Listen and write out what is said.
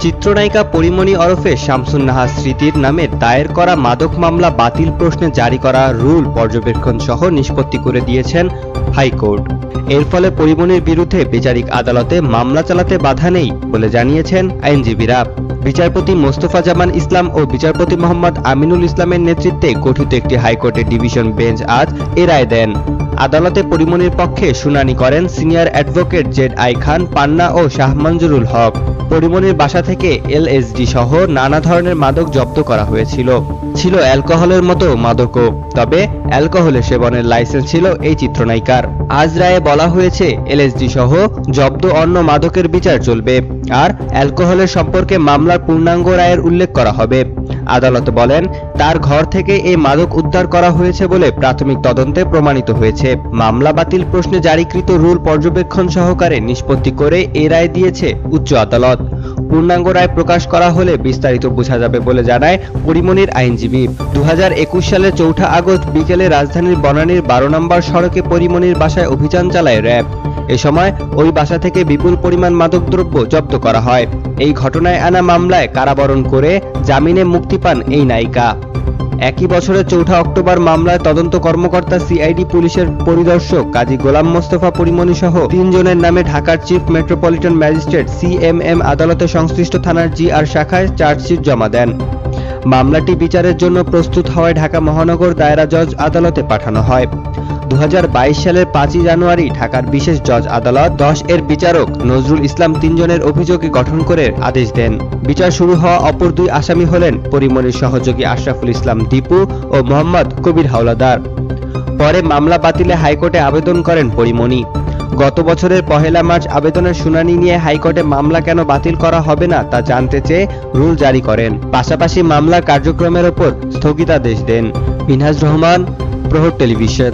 চিত্রনায়িকা পরিমণি ওরফে শামসুন নাহার স্মৃতির নামে দায়ের করা মাদক মামলা বাতিল প্রশ্নে জারি করা রুল পর্যবেক্ষণ সহ নিষ্পত্তি করে দিয়েছেন হাইকোর্ট। এর ফলে পরিমণির বিরুদ্ধে বিচারিক আদালতে মামলা চালাতে বাধা নেই বলে জানিয়েছেন আইনজীবীরা। বিচারপতি মোস্তফা জামান ইসলাম ও বিচারপতি মোহাম্মদ আমিনুল ইসলামের নেতৃত্বে গঠিত একটি হাইকোর্টের ডিভিশন বেঞ্চ আজ এ রায় দেন। আদালতে পরিমণির পক্ষে শুনানি করেন সিনিয়র অ্যাডভোকেট জেড.আই. খান, পান্না ও শাহ মঞ্জুরুল হক। পরিমণির বাসা থেকে এলএসডি সহ নানা ধরনের মাদক জব্দ করা হয়েছিল। ছিল অ্যালকোহলের মতো মাদকও, তবে অ্যালকোহলের সেবনের লাইসেন্স ছিল এই চিত্রনায়িকার। আজ রায়ে বলা হয়েছে এলএসডি সহ জব্দ অন্য মাদকের বিচার চলবে, আর অ্যালকোহলের সম্পর্কে মামলার পূর্ণাঙ্গ রায়ের উল্লেখ করা হবে। আদালত বলেন, তার ঘর থেকে এই মাদক উদ্ধার করা হয়েছে বলে প্রাথমিক তদন্তে প্রমাণিত হয়েছে। মামলা বাতিল প্রশ্নে জারিকৃত রুল পর্যবেক্ষণ সহকারে নিষ্পত্তি করে এ রায় দিয়েছে উচ্চ আদালত। পূর্ণাঙ্গ রায় প্রকাশ করা হলে বিস্তারিত বোঝা যাবে বলে জানায় পরিমণির আইনজীবী। 2021 সালের 4 আগস্ট বিকেলে রাজধানীর বনানীর 12 নম্বর সড়কে পরিমণির বাসায় অভিযান চালায় র্যাব। এ সময় ওই বাসা থেকে বিপুল পরিমাণ মাদকদ্রব্য জব্দ করা হয়। এই ঘটনায় আনা মামলায় কারাবরণ করে জামিনে মুক্তি পান এই নায়িকা। একই বছরের 4 অক্টোবর মামলায় তদন্ত কর্মকর্তা সিআইডি পুলিশের পরিদর্শক কাজী গোলাম মোস্তফা পরিমণি সহ 3 জনের নামে ঢাকার চিফ মেট্রোপলিটন ম্যাজিস্ট্রেট সিএমএম আদালতে সংশ্লিষ্ট থানার জিআর শাখায় চার্জশিট জমা দেন। মামলাটি বিচারের জন্য প্রস্তুত হওয়ায় ঢাকা মহানগর দায়রা জজ আদালতে পাঠানো হয়। 2022 সালের 5 জানুয়ারি ঢাকার বিশেষ জজ আদালত 10 এর বিচারক নজরুল ইসলাম 3 জনের অভিযোগে গঠন করে আদেশ দেন। বিচার শুরু হওয়া অপর 2 আসামি হলেন পরিমণির সহযোগী আশরাফুল ইসলাম দীপু ও মোহাম্মদ কবির হাওলাদার। পরে মামলা বাতিলে হাইকোর্টে আবেদন করেন পরিমণি। গত বছরের 1 মার্চ আবেদনের শুনানি নিয়ে হাইকোর্টে মামলা কেন বাতিল করা হবে না তা জানতে চেয়ে রুল জারি করেন। পাশাপাশি মামলার কার্যক্রমের ওপর স্থগিতাদেশ দেন। মিনহাজ রহমান, প্রহর টেলিভিশন।